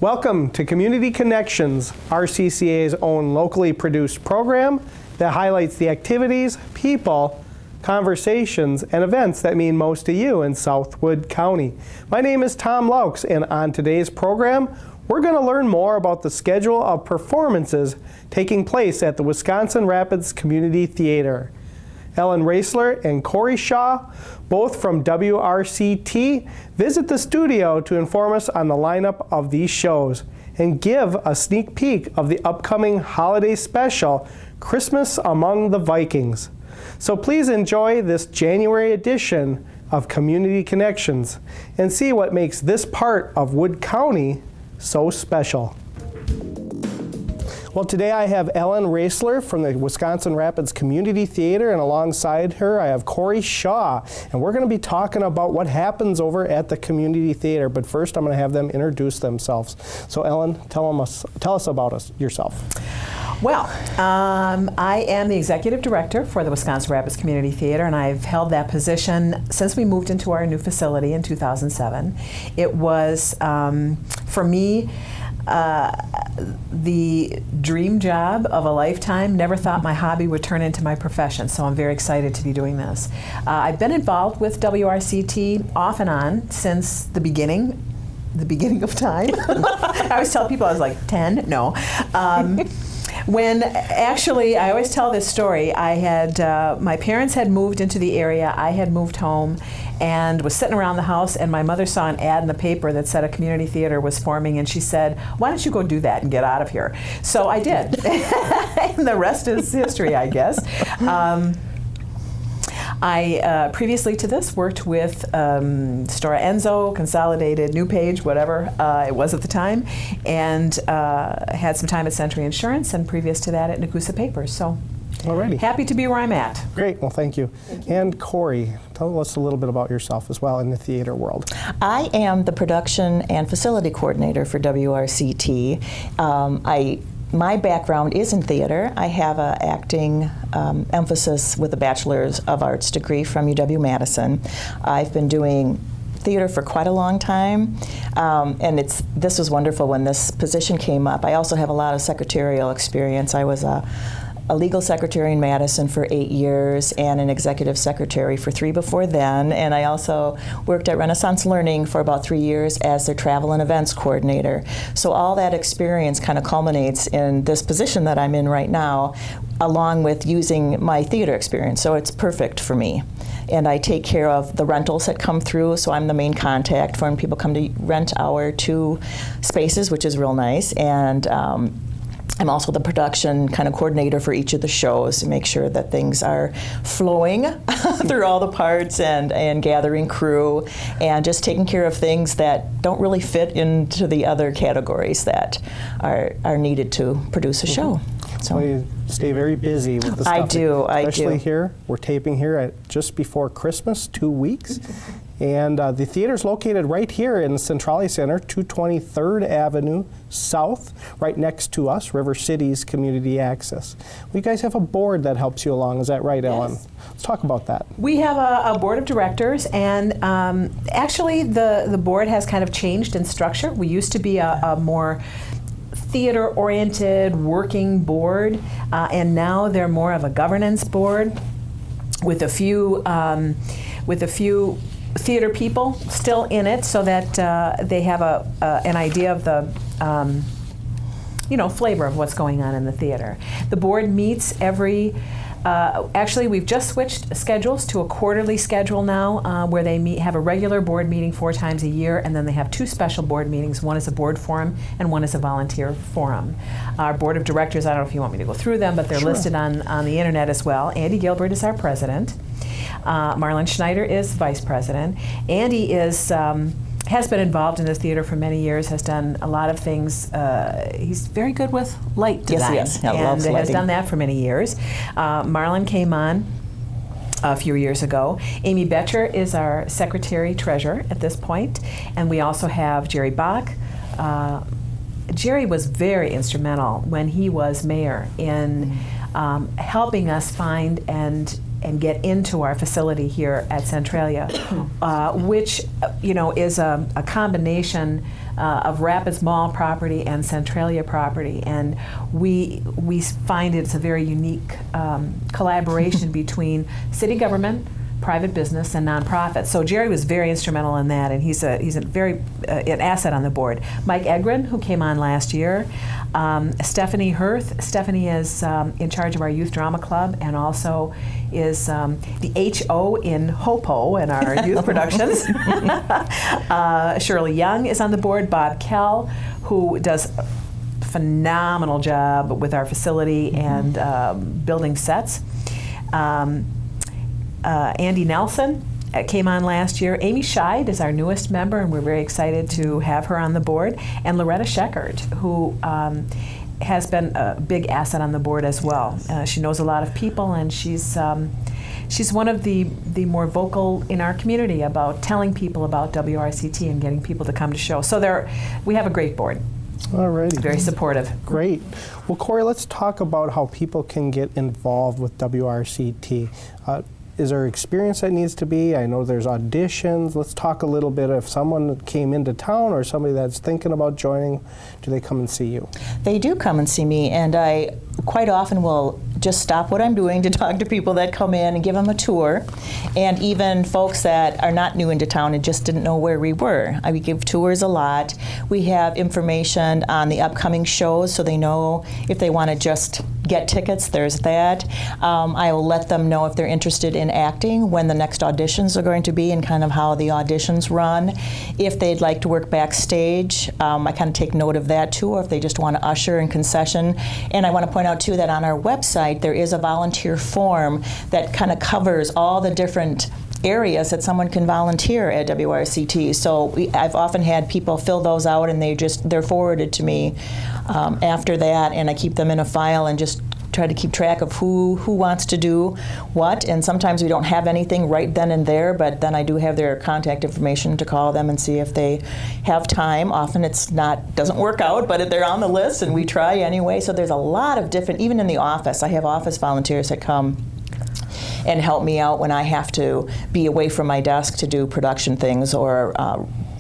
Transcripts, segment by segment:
Welcome to Community Connections, RCCA's own locally produced program that highlights the activities, people, conversations, and events that mean most to you in Southwood County. My name is Tom Laux, and on today's program, we're going to learn more about the schedule of performances taking place at the Wisconsin Rapids Community Theatre. Ellen Roeseler and Cory Shaw, both from WRCT, visit the studio to inform us on the lineup of these shows and give a sneak peek of the upcoming holiday special, Christmas Among the Vikings. So please enjoy this January edition of Community Connections and see what makes this part of Wood County so special. Well, today I have Ellen Roeseler from the Wisconsin Rapids Community Theatre, and alongside her I have Cory Shaw, and we're going to be talking about what happens over at the Community Theatre. But first, I'm going to have them introduce themselves. So, Ellen, tell us about yourself. Well, I am the Executive Director for the Wisconsin Rapids Community Theatre, and I've held that position since we moved into our new facility in 2007. It was, for me, the dream job of a lifetime. Never thought my hobby would turn into my profession, so I'm very excited to be doing this. I've been involved with WRCT off and on since the beginning of time. I always tell people I was like 10. No. When actually, I always tell this story, I had, my parents had moved into the area, I had moved home, and was sitting around the house, and my mother saw an ad in the paper that said a community theater was forming, and she said, why don't you go do that and get out of here? So I did. And the rest is history, I guess. I, previously to this, worked with Stora Enso, Consolidated, New Page, whatever it was at the time, and had some time at Century Insurance, and previous to that at Nakusa Papers. So, alrighty. Happy to be where I'm at. Great, well, thank you. And Cory, tell us a little bit about yourself as well in the theater world. I am the production and facility coordinator for WRCT. My background is in theater. I have an acting emphasis with a Bachelor's of Arts degree from UW-Madison. I've been doing theater for quite a long time, and this was wonderful when this position came up. I also have a lot of secretarial experience. I was a legal secretary in Madison for 8 years and an executive secretary for 3 before then, and I also worked at Renaissance Learning for about 3 years as their travel and events coordinator. So all that experience kind of culminates in this position that I'm in right now, along with using my theater experience, so it's perfect for me. And I take care of the rentals that come through, so I'm the main contact for when people come to rent our 2 spaces, which is real nice. And I'm also the production kind of coordinator for each of the shows to make sure that things are flowing through all the parts and gathering crew and just taking care of things that don't really fit into the other categories that are needed to produce a show. So well, you stay very busy with the stuff. I do. Especially here, we're taping here at just before Christmas, 2 weeks. And the theater's located right here in the Centralia Center, 223rd Avenue South, right next to us, River City's Community Access. You guys have a board that helps you along, is that right, Ellen? Yes. Let's talk about that. We have a board of directors, and actually the board has kind of changed in structure. We used to be a more theater-oriented working board, and now they're more of a governance board with a few theater people still in it, so that they have an idea of the flavor of what's going on in the theater. The board meets every. Actually, we've just switched schedules to a quarterly schedule now, where they have a regular board meeting 4 times a year, and then they have 2 special board meetings. One is a board forum, and one is a volunteer forum. Our board of directors, I don't know if you want me to go through them, but they're listed on the internet as well. Andy Gilbert is our president. Marlon Schneider is vice president. Andy has been involved in the theater for many years, has done a lot of things. He's very good with light design. Yes, and loves has lighting. done that for many years. Marlon came on a few years ago. Amy Betcher is our secretary treasurer at this point, and we also have Jerry Bach. Jerry was very instrumental when he was mayor in helping us find and get into our facility here at Centralia, which is a combination of Rapids Mall property and Centralia property, and we find it's a very unique collaboration between city government, private business, and nonprofits. So Jerry was very instrumental in that, and he's a very an asset on the board. Mike Egren, who came on last year, Stephanie Hirth. Stephanie is in charge of our youth drama club, and also is the HO in Hopo in our youth productions. Shirley Young is on the board. Bob Kell, who does a phenomenal job with our facility and building sets. Andy Nelson came on last year. Amy Scheid is our newest member, and we're very excited to have her on the board. And Loretta Scheckert, who has been a big asset on the board as well. She knows a lot of people, and she's one of the more vocal in our community about telling people about WRCT and getting people to come to shows. So we have a great board. All righty. Very supportive. Great. Well, Cory, let's talk about how people can get involved with WRCT. Is there experience that needs to be? I know there's auditions. Let's talk a little bit. If someone came into town or somebody that's thinking about joining, do they come and see you? They do come and see me, and I quite often will just stop what I'm doing to talk to people that come in and give them a tour, and even folks that are not new into town and just didn't know where we were. We give tours a lot. We have information on the upcoming shows so they know if they want to just get tickets, there's that. I will let them know if they're interested in acting, when the next auditions are going to be, and kind of how the auditions run. If they'd like to work backstage, I kind of take note of that too, or if they just want to usher and concession. And I want to point out too that on our website there is a volunteer form that kind of covers all the different areas that someone can volunteer at WRCT. So I've often had people fill those out, and they're forwarded to me after that, and I keep them in a file and just try to keep track of who wants to do what. And sometimes we don't have anything right then and there, but then I do have their contact information to call them and see if they have time. Often doesn't work out, but they're on the list and we try anyway. So there's a lot of different, even in the office, I have office volunteers that come and help me out when I have to be away from my desk to do production things or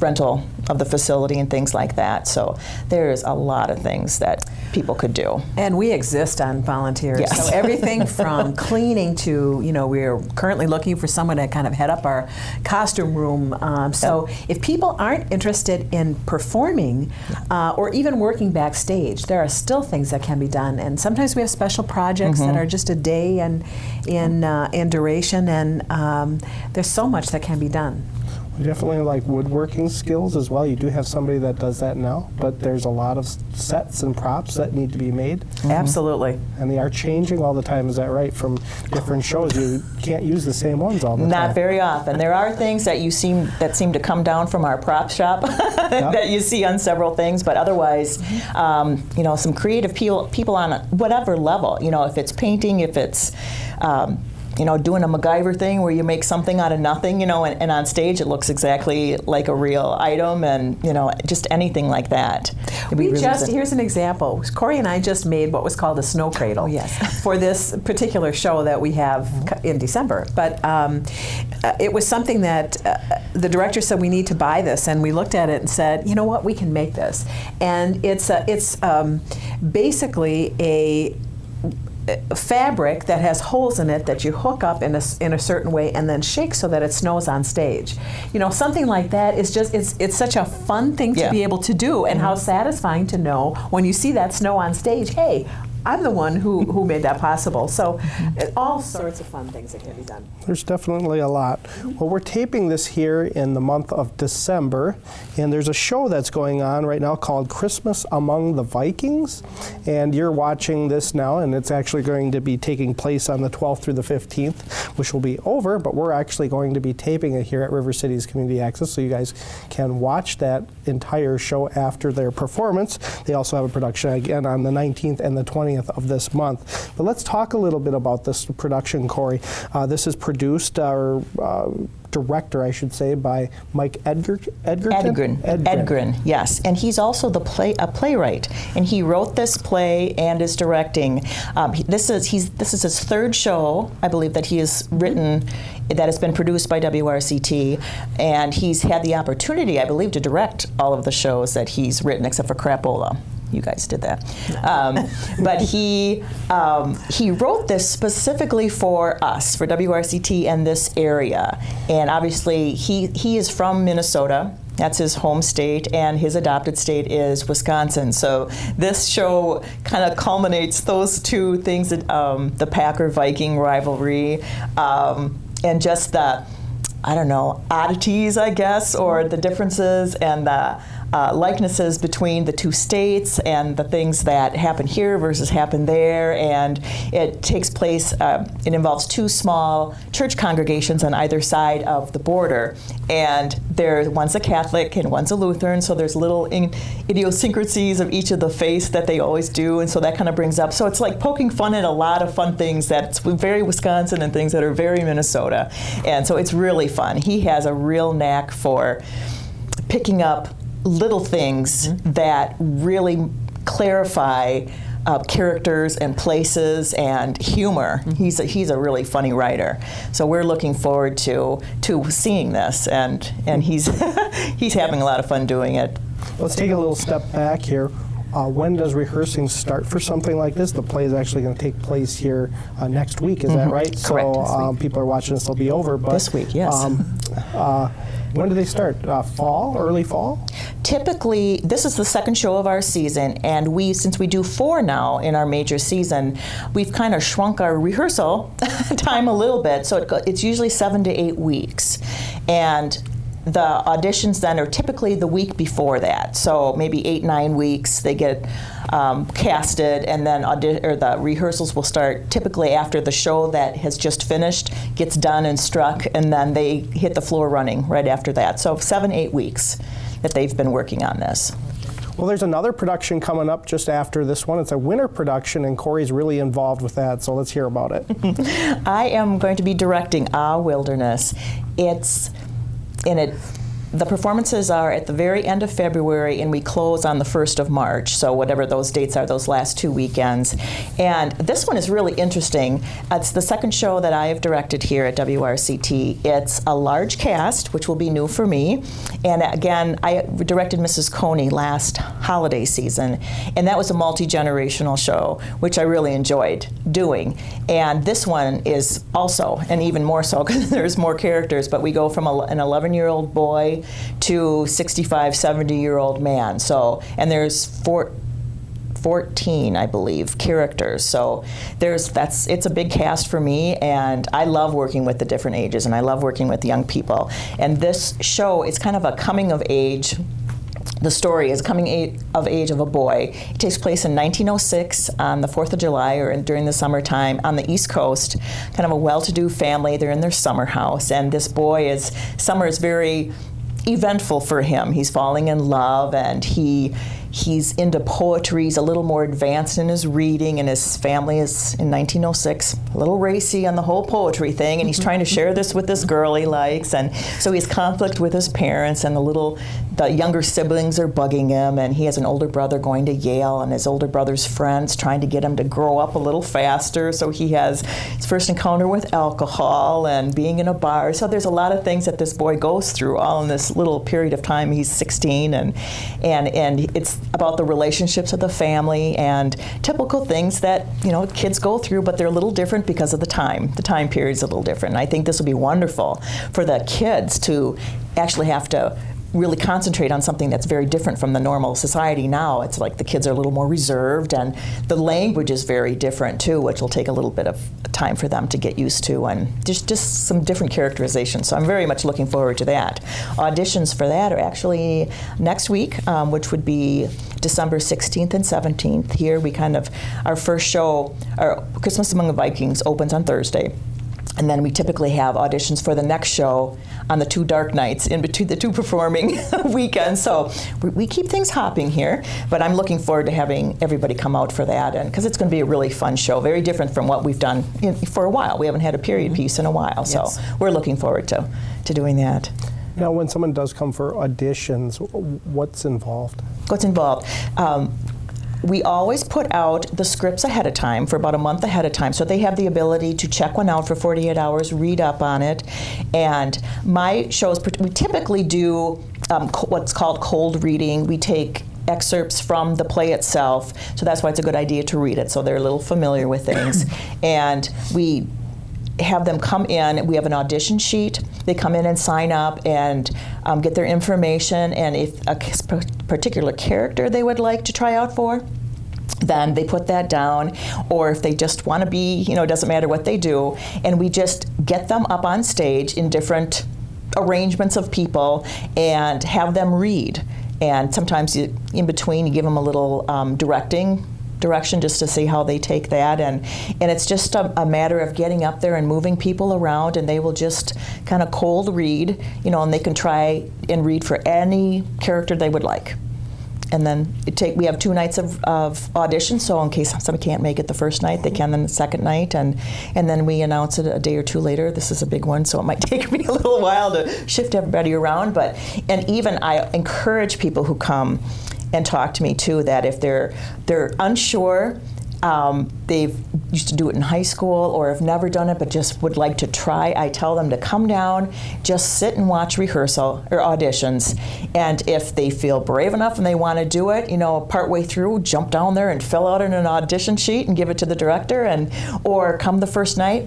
rental of the facility and things like that. So there's a lot of things that people could do. And we exist on volunteers. Yes. So everything from cleaning to, we're currently looking for someone to kind of head up our costume room. So if people aren't interested in performing or even working backstage, there are still things that can be done. And sometimes we have special projects that are just a day in duration, and there's so much that can be done. We definitely like woodworking skills as well. You do have somebody that does that now, but there's a lot of sets and props that need to be made. Absolutely. And they are changing all the time, is that right? From different shows, you can't use the same ones all the time. Not very often. There are things that seem to come down from our prop shop that you see on several things, but otherwise, some creative people on whatever level. If it's painting, if it's doing a MacGyver thing where you make something out of nothing, and on stage it looks exactly like a real item, and just anything like that. Here's an example. Cory and I just made what was called a snow cradle. Oh, yes. For this particular show that we have in December. But it was something that the director said, we need to buy this, and we looked at it and said, you know what, we can make this. And it's basically a fabric that has holes in it that you hook up in a certain way and then shake so that it snows on stage. Something like that is just it's such a fun thing to be able to do, and how satisfying to know when you see that snow on stage, hey, I'm the one who made that possible. So all sorts of fun things that can be done. There's definitely a lot. Well, we're taping this here in the month of December, and there's a show that's going on right now called Christmas Among the Vikings, and you're watching this now, and it's actually going to be taking place on the 12th through the 15th, which will be over, but we're actually going to be taping it here at River City's Community Access, so you guys can watch that entire show after their performance. They also have a production again on the 19th and the 20th 20th of this month. But let's talk a little bit about this production, Cory. This is produced, or director, I should say, by Mike Edgren, yes. And he's also a playwright. And he wrote this play and is directing. This is his third show, I believe, that he has written that has been produced by WRCT. And he's had the opportunity, I believe, to direct all of the shows that he's written, except for Crapola. You guys did that. But he wrote this specifically for us, for WRCT and this area. And obviously, he is from Minnesota. That's his home state, and his adopted state is Wisconsin. So this show kind of culminates those two things, the Packer-Viking rivalry, and just the, I don't know, oddities, I guess, or the differences and the likenesses between the two states and the things that happen here versus happen there. And it takes place, it involves two small church congregations on either side of the border. And one's a Catholic and one's a Lutheran, so there's little idiosyncrasies of each of the faiths that they always do, and so that kind of brings up. So it's like poking fun at a lot of fun things that's very Wisconsin and things that are very Minnesota. And so it's really fun. He has a real knack for picking up little things that really clarify characters and places and humor. He's a really funny writer. So we're looking forward to seeing this, and he's he's having a lot of fun doing it. Let's take a little step back here. When does rehearsing start for something like this? The play is actually going to take place here next week, is that right? Correct. So people are watching this, they'll be over. But, this week, yes. When do they start? Fall, early fall? Typically, this is the second show of our season, and since we do 4 now in our major season, we've kind of shrunk our rehearsal time a little bit, so it's usually 7 to 8 weeks. And the auditions then are typically the week before that, so maybe 8-9 weeks they get casted, and then the rehearsals will start typically after the show that has just finished gets done and struck, and then they hit the floor running right after that. So 7-8 weeks that they've been working on this. Well, there's another production coming up just after this one. It's a winter production, and Cory's really involved with that, so let's hear about it. I am going to be directing A Wilderness. The performances are at the very end of February, and we close on the 1st of March, so whatever those dates are, those last 2 weekends. And this one is really interesting. It's the second show that I have directed here at WRCT. It's a large cast, which will be new for me. And again, I directed Mrs. Coney last holiday season, and that was a multi-generational show, which I really enjoyed doing. And this one is also, and even more so, because there's more characters, but we go from an 11-year-old boy to 65, 70-year-old man. So, and there's 14, I believe, characters. So it's a big cast for me, and I love working with the different ages, and I love working with young people. And this show is kind of a coming of age. The story is coming of age of a boy. It takes place in 1906 on the 4th of July, or during the summertime on the East Coast. Kind of a well-to-do family. They're in their summer house, and this boy summer is very eventful for him. He's falling in love, and he's into poetry. He's a little more advanced in his reading, and his family is, in 1906, a little racy on the whole poetry thing, and he's trying to share this with this girl he likes, and so he has conflict with his parents, and the younger siblings are bugging him, and he has an older brother going to Yale, and his older brother's friends trying to get him to grow up a little faster, so he has his first encounter with alcohol and being in a bar. So there's a lot of things that this boy goes through all in this little period of time. He's 16, and it's about the relationships of the family and typical things that kids go through, but they're a little different because of the time. The time period is a little different. And I think this will be wonderful for the kids to actually have to really concentrate on something that's very different from the normal society now. It's like the kids are a little more reserved, and the language is very different too, which will take a little bit of time for them to get used to, and just some different characterizations. So I'm very much looking forward to that. Auditions for that are actually next week, which would be December 16th and 17th. Here our first show, our Christmas Among the Vikings, opens on Thursday. And then we typically have auditions for the next show on the 2 dark nights in between the 2 performing weekends. So we keep things hopping here, but I'm looking forward to having everybody come out for that, and because it's going to be a really fun show, very different from what we've done for a while. We haven't had a period piece in a while, so we're looking forward to doing that. Now, when someone does come for auditions, what's involved? What's involved? We always put out the scripts ahead of time, for about a month ahead of time, so they have the ability to check one out for 48 hours, read up on it. And my shows, we typically do what's called cold reading. We take excerpts from the play itself, so that's why it's a good idea to read it, so they're a little familiar with things. And we have them come in. We have an audition sheet. They come in and sign up and get their information, and if a particular character they would like to try out for, then they put that down, or if they just want to be, it doesn't matter what they do, and we just get them up on stage in different arrangements of people and have them read. And sometimes in between you give them a little direction just to see how they take that, and it's just a matter of getting up there and moving people around, and they will just kind of cold read, and they can try and read for any character they would like. And then we have 2 nights of auditions, so in case somebody can't make it the first night, they can then the second night, and then we announce it a day or 2 later. This is a big one, so it might take me a little while to shift everybody around, and even I encourage people who come and talk to me too, that if they're unsure, they've used to do it in high school or have never done it but just would like to try, I tell them to come down, just sit and watch rehearsal or auditions, and if they feel brave enough and they want to do it, partway through, jump down there and fill out an audition sheet and give it to the director, or come the first night,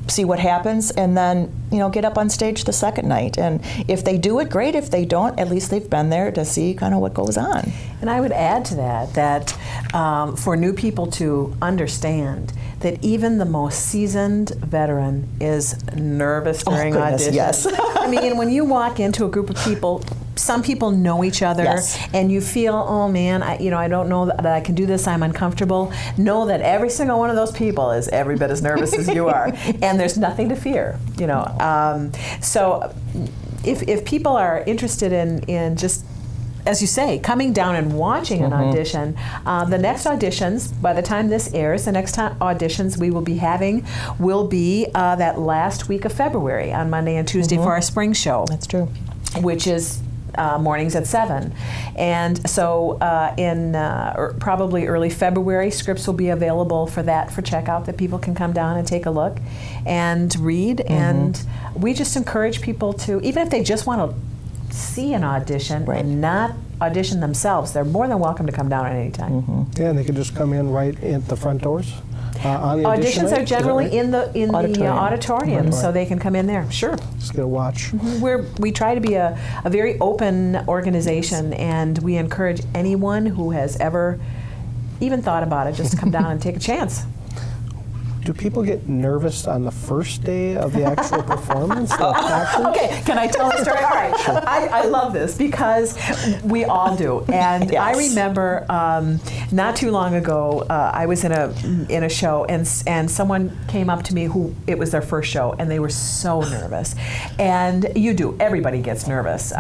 see what happens, and then get up on stage the second night. And if they do it, great. If they don't, at least they've been there to see kind of what goes on. And I would add to that for new people to understand that even the most seasoned veteran is nervous during auditions. Yes. I mean, when you walk into a group of people, some people know each other, and you feel, oh man, I don't know that I can do this, I'm uncomfortable. Know that every single one of those people is every bit as nervous as you are, and there's nothing to fear, So if people are interested in just, as you say, coming down and watching an audition, the next auditions, by the time this airs, the next auditions we will be having will be that last week of February on Monday and Tuesday for our spring show. That's true. Which is mornings at 7. And so in probably early February, scripts will be available for checkout, that people can come down and take a look and read. And we just encourage people to, even if they just want to see an audition and not audition themselves, they're more than welcome to come down at any time. Yeah, and they can just come in right at the front doors. On the audition Auditions night? are generally Right? in the auditorium, so they can come in there. Sure. Just get a watch. We try to be a very open organization, and we encourage anyone who has ever even thought about it just to come down and take a chance. Do people get nervous on the first day of the actual performance? Okay, can I tell a story? All right. Sure. I love this because we all do. And I remember not too long ago, I was in a show, and someone came up to me who it was their first show, and they were so nervous. And everybody gets nervous.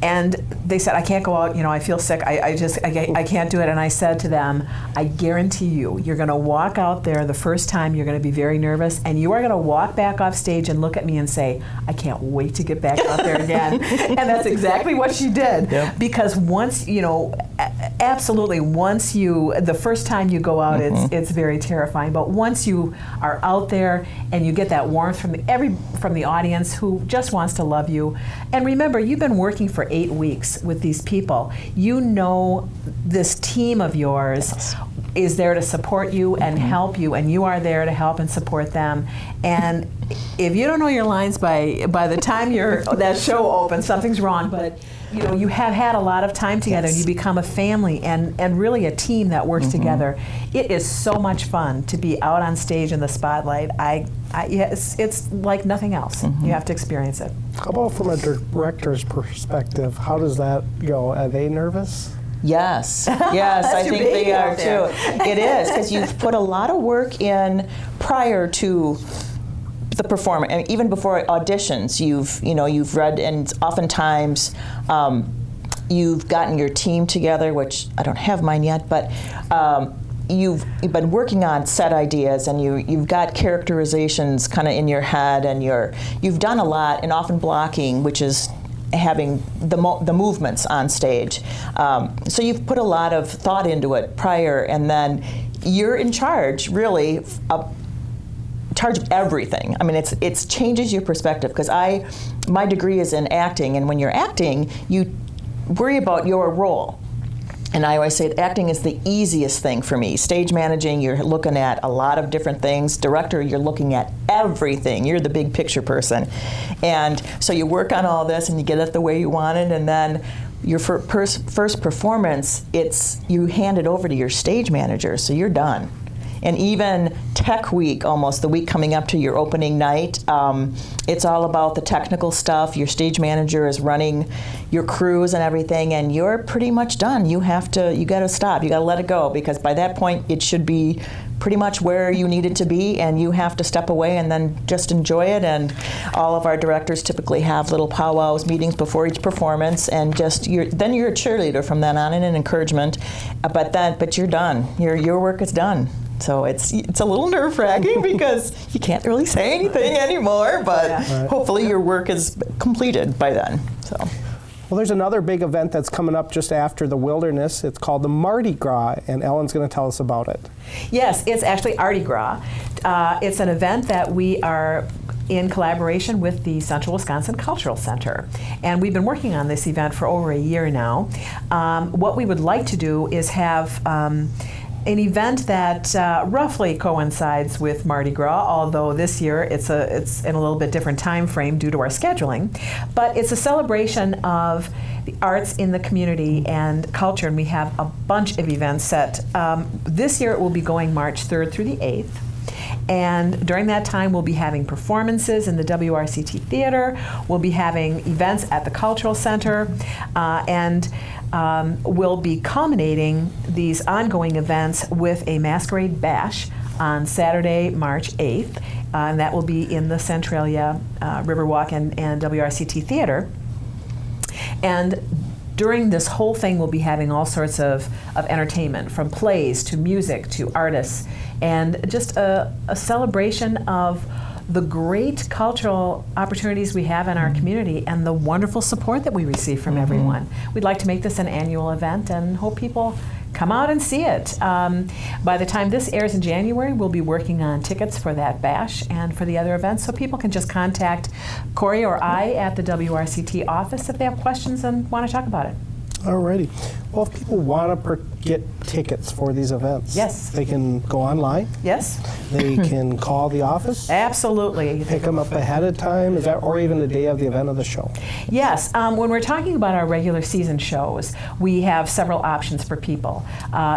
And they said, I can't go out, I feel sick, I can't do it. And I said to them, I guarantee you're gonna walk out there the first time, you're gonna be very nervous, and you are gonna walk back off stage and look at me and say, I can't wait to get back out there again. And that's exactly what she did. Yep. Because once, absolutely, the first time you go out, it's very terrifying. But once you are out there and you get that warmth from the audience who just wants to love you, and remember, you've been working for 8 weeks with these people. This team of yours is there to support you and help you, and you are there to help and support them. And if you don't know your lines by the time that show opens, something's wrong. But you have had a lot of time together, and you become a family and really a team that works together. It is so much fun to be out on stage in the spotlight. It's like nothing else. You have to experience it. How about from a director's perspective? How does that go? Are they nervous? Yes, yes, I your think baby they are out there. too. It is, because you've put a lot of work in prior to the performance, and even before auditions, you've read, and oftentimes you've gotten your team together, which I don't have mine yet, but you've been working on set ideas, and you've got characterizations kind of in your head, and you've done a lot, and often blocking, which is having the movements on stage. So you've put a lot of thought into it prior, and then you're in charge, really, of everything. I mean, it changes your perspective, because my degree is in acting, and when you're acting, you worry about your role. And I always say that acting is the easiest thing for me. Stage managing, you're looking at a lot of different things. Director, you're looking at everything. You're the big picture person. And so you work on all this, and you get it the way you want it, and then your first performance, you hand it over to your stage manager, so you're done. And even tech week, almost the week coming up to your opening night, it's all about the technical stuff. Your stage manager is running your crews and everything, and you're pretty much done. You got to stop. You got to let it go, because by that point it should be pretty much where you need it to be, and you have to step away and then just enjoy it. And all of our directors typically have little powwows, meetings before each performance, and then you're a cheerleader from then on, and an encouragement. But you're done. Your work is done. So it's a little nerve-wracking because you can't really say anything anymore, but hopefully your work is completed by then. So. Well, there's another big event that's coming up just after the Wilderness. It's called the Mardi Gras, and Ellen's going to tell us about it. Yes, it's actually Mardi Gras. It's an event that we are in collaboration with the Central Wisconsin Cultural Center. And we've been working on this event for over a year now. What we would like to do is have an event that roughly coincides with Mardi Gras, although this year it's in a little bit different time frame due to our scheduling. But it's a celebration of the arts in the community and culture, and we have a bunch of events set. This year it will be going March 3rd through the 8th. And during that time, we'll be having performances in the WRCT Theatre. We'll be having events at the Cultural Center, and we'll be culminating these ongoing events with a masquerade bash on Saturday, March 8th, and that will be in the Centralia Riverwalk and WRCT Theatre. And during this whole thing, we'll be having all sorts of entertainment, from plays to music to artists, and just a celebration of the great cultural opportunities we have in our community and the wonderful support that we receive from everyone. We'd like to make this an annual event and hope people come out and see it. By the time this airs in January, we'll be working on tickets for that bash and for the other events, so people can just contact Cory or I at the WRCT office if they have questions and want to talk about it. Alrighty. Well, if people want to get tickets for these events, yes, they can go online. Yes. They can call the office. Absolutely. Pick them up ahead of time, is that, or even the day of the event of the show? Yes. When we're talking about our regular season shows, we have several options for people.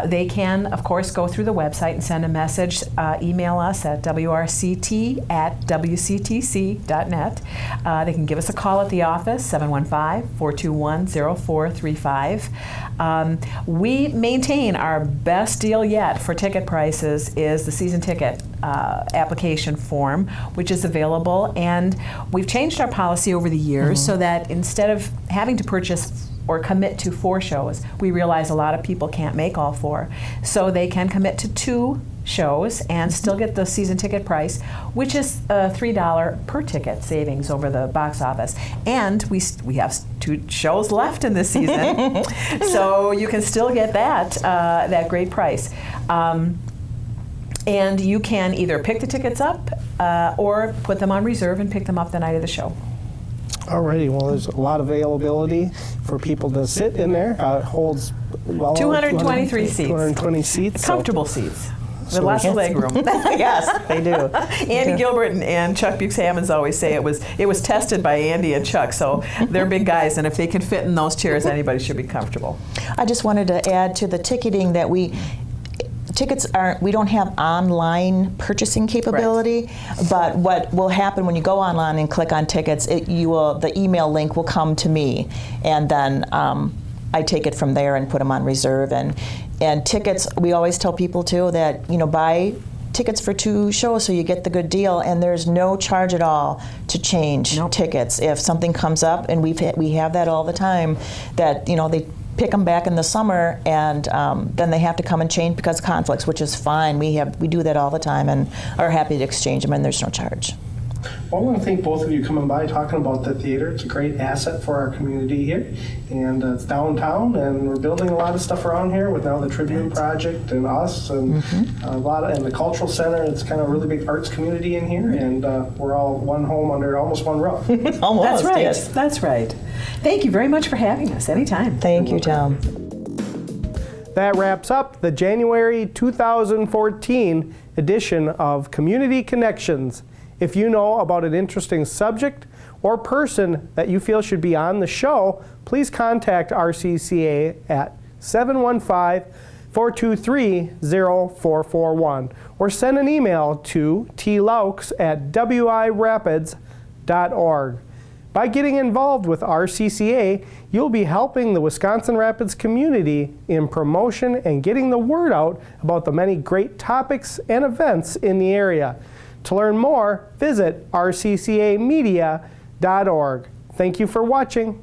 They can, of course, go through the website and send a message. Email us at wrct@wctc.net. They can give us a call at the office, 715-421-0435. We maintain our best deal yet for ticket prices is the season ticket application form, which is available. And we've changed our policy over the years so that instead of having to purchase or commit to 4 shows, we realize a lot of people can't make all 4. So they can commit to 2 shows and still get the season ticket price, which is $3 per ticket savings over the box office. And we have 2 shows left in this season, so you can still get that great price. And you can either pick the tickets up or put them on reserve and pick them up the night of the show. Alrighty, well, there's a lot of availability for people to sit in there. It holds 223 seats. 220 seats. Comfortable seats. With lots of leg room. Yes, they do. Andy Gilbert and Chuck Bukes-Hammonds always say it was tested by Andy and Chuck, so they're big guys, and if they can fit in those chairs, anybody should be comfortable. I just wanted to add to the ticketing that we don't have online purchasing capability, but what will happen when you go online and click on tickets, the email link will come to me, and then I take it from there and put them on reserve. And tickets, we always tell people too that, buy tickets for 2 shows so you get the good deal, and there's no charge at all to change tickets. If something comes up, and we have that all the time, that they pick them back in the summer, and then they have to come and change because of conflicts, which is fine. We do that all the time and are happy to exchange them, and there's no charge. Well, I want to thank both of you coming by, talking about the theater. It's a great asset for our community here, and it's downtown, and we're building a lot of stuff around here with now the Tribune Project and us, and and the Cultural Center. It's kind of a really big arts community in here, and we're all one home under almost one roof. Almost, That's right. yes. That's right. Thank you very much for having us. Anytime. Thank you, Tom. That wraps up the January 2014 edition of Community Connections. If you know about an interesting subject or person that you feel should be on the show, please contact RCCA at 715-423-0441 or send an email to tlaux@wirapids.org. By getting involved with RCCA, you'll be helping the Wisconsin Rapids community in promotion and getting the word out about the many great topics and events in the area. To learn more, visit rccamedia.org. Thank you for watching.